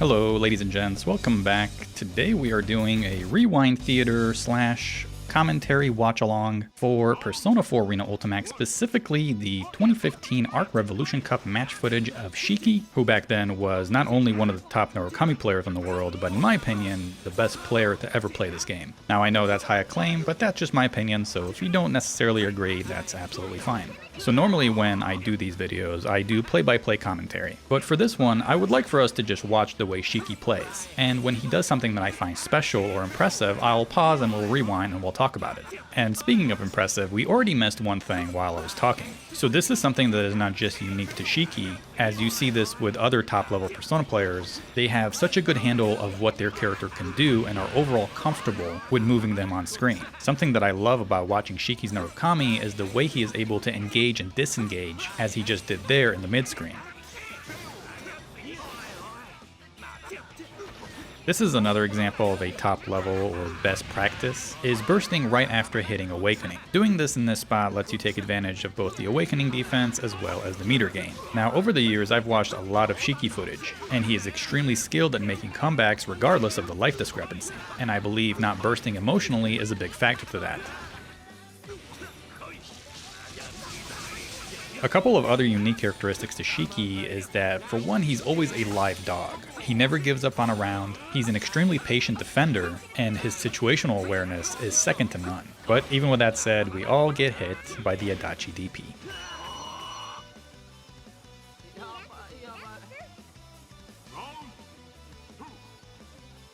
Hello ladies and gents, welcome back. Today we are doing a rewind theater / commentary watch-along for Persona 4 Arena Ultimax, specifically the 2015 Arc Revolution Cup match footage of Shikki, who back then was not only one of the top Narukami players in the world, but in my opinion, the best player to ever play this game. Now I know that's high acclaim, but that's just my opinion, so if you don't necessarily agree, that's absolutely fine. So normally when I do these videos, I do play-by-play commentary. But for this one, I would like for us to just watch the way Shikki plays. And when he does something that I find special or impressive, I'll pause and we'll rewind and we'll talk about it. And speaking of impressive, we already missed one thing while I was talking. So this is something that is not just unique to Shikki. As you see this with other top-level Persona players, they have such a good handle of what their character can do and are overall comfortable with moving them on screen. Something that I love about watching Shikki's Narukami is the way he is able to engage and disengage, as he just did there in the mid-screen. This is another example of a top level or best practice, is bursting right after hitting Awakening. Doing this in this spot lets you take advantage of both the Awakening defense as well as the meter gain. Now over the years I've watched a lot of Shikki footage, and he is extremely skilled at making comebacks regardless of the life discrepancy, and I believe not bursting emotionally is a big factor to that. A couple of other unique characteristics to Shikki is that, for one, he's always a live dog. He never gives up on a round, he's an extremely patient defender, and his situational awareness is second to none. But even with that said, we all get hit by the Adachi DP.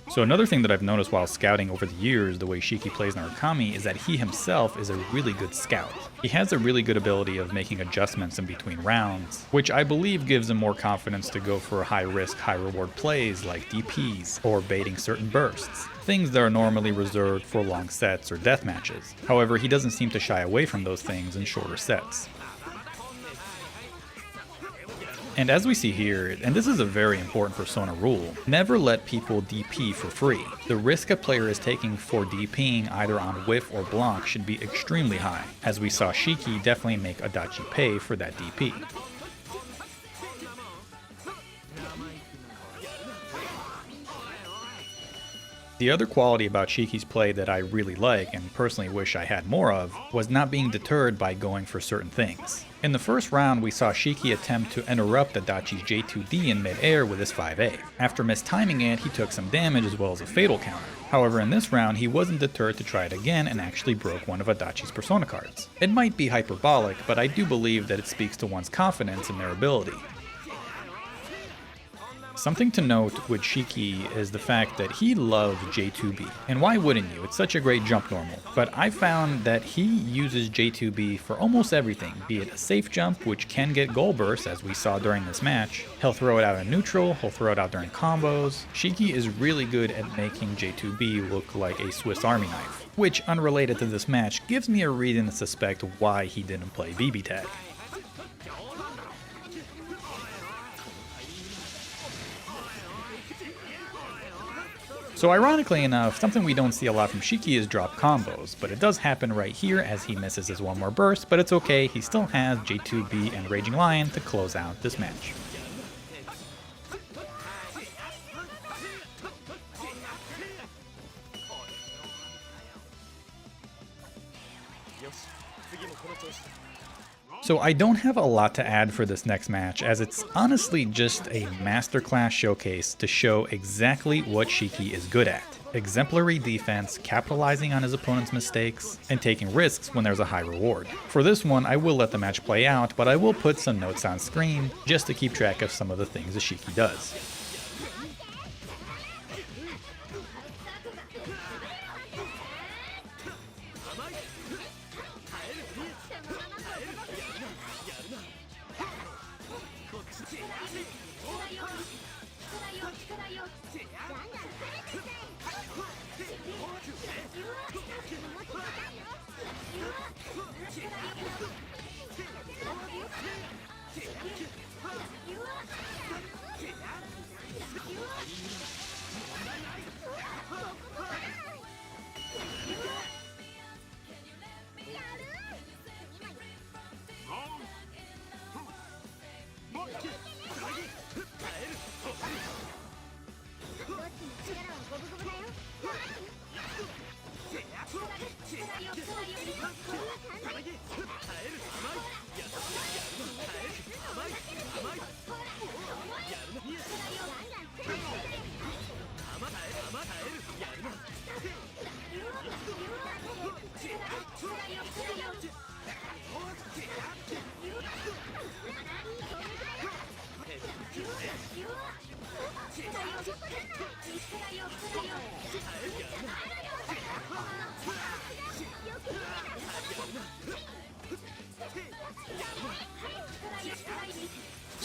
So another thing that I've noticed while scouting over the years the way Shikki plays Narukami is that he himself is a really good scout. He has a really good ability of making adjustments in between rounds, which I believe gives him more confidence to go for high risk, high reward plays like DPs or baiting certain bursts, things that are normally reserved for long sets or death matches. However, he doesn't seem to shy away from those things in shorter sets. And as we see here, and this is a very important Persona rule, never let people DP for free. The risk a player is taking for DPing either on whiff or block should be extremely high, as we saw Shikki definitely make Adachi pay for that DP. The other quality about Shikki's play that I really like, and personally wish I had more of, was not being deterred by going for certain things. In the first round, we saw Shikki attempt to interrupt Adachi's J2D in mid-air with his 5A. After mistiming it, he took some damage as well as a fatal counter. However, in this round, he wasn't deterred to try it again and actually broke one of Adachi's Persona cards. It might be hyperbolic, but I do believe that it speaks to one's confidence in their ability. Something to note with Shikki is the fact that he loves J2B. And why wouldn't you? It's such a great jump normal. But I found that he uses J2B for almost everything, be it a safe jump, which can get goal bursts as we saw during this match. He'll throw it out in neutral, he'll throw it out during combos. Shikki is really good at making J2B look like a Swiss Army knife, which, unrelated to this match, gives me a reason to suspect why he didn't play BB tag. So ironically enough, something we don't see a lot from Shikki is drop combos, but it does happen right here as he misses his one more burst, but it's okay, he still has J2B and Raging Lion to close out this match. So I don't have a lot to add for this next match, as it's honestly just a masterclass showcase to show exactly what Shikki is good at. Exemplary defense, capitalizing on his opponent's mistakes, and taking risks when there's a high reward. For this one, I will let the match play out, but I will put some notes on screen just to keep track of some of the things that Shikki does.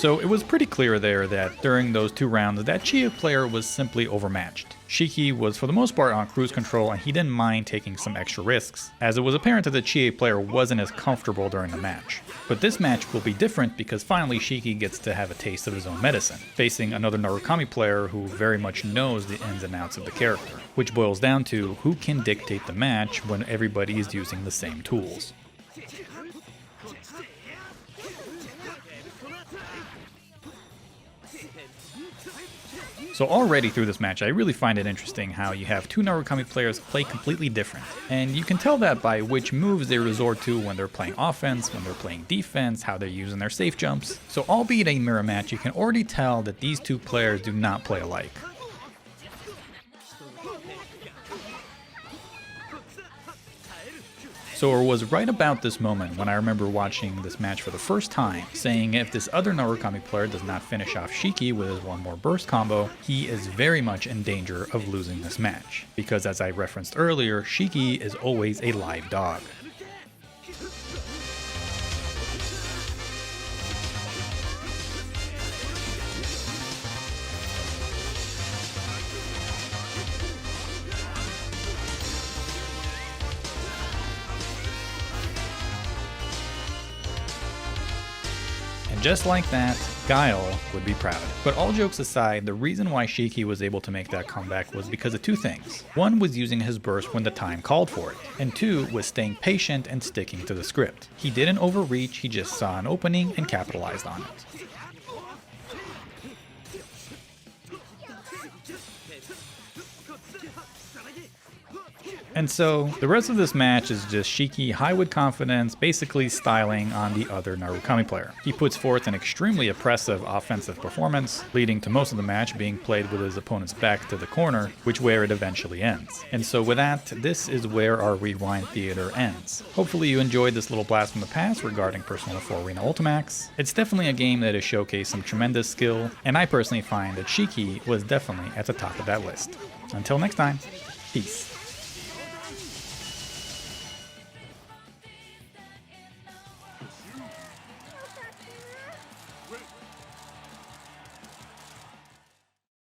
So it was pretty clear there that during those 2 rounds that Chia player was simply overmatched. Shikki was for the most part on cruise control and he didn't mind taking some extra risks, as it was apparent that the Chia player wasn't as comfortable during the match. But this match will be different because finally Shikki gets to have a taste of his own medicine, facing another Narukami player who very much knows the ins and outs of the character, which boils down to who can dictate the match when everybody is using the same tools. So already through this match, I really find it interesting how you have 2 Narukami players play completely different. And you can tell that by which moves they resort to when they're playing offense, when they're playing defense, how they're using their safe jumps. So albeit a mirror match, you can already tell that these 2 players do not play alike. So it was right about this moment when I remember watching this match for the first time, saying if this other Narukami player does not finish off Shikki with his 1 more burst combo, he is very much in danger of losing this match. Because as I referenced earlier, Shikki is always a live dog. Just like that, Guile would be proud. But all jokes aside, the reason why Shikki was able to make that comeback was because of 2 things. 1 was using his burst when the time called for it, and 2 was staying patient and sticking to the script. He didn't overreach, he just saw an opening and capitalized on it. And so, the rest of this match is just Shikki high with confidence, basically styling on the other Narukami player. He puts forth an extremely oppressive offensive performance, leading to most of the match being played with his opponent's back to the corner, which where it eventually ends. And so with that, this is where our Rewind Theater ends. Hopefully you enjoyed this little blast from the past regarding Persona 4 Arena Ultimax. It's definitely a game that has showcased some tremendous skill, and I personally find that Shikki was definitely at the top of that list. Until next time, peace.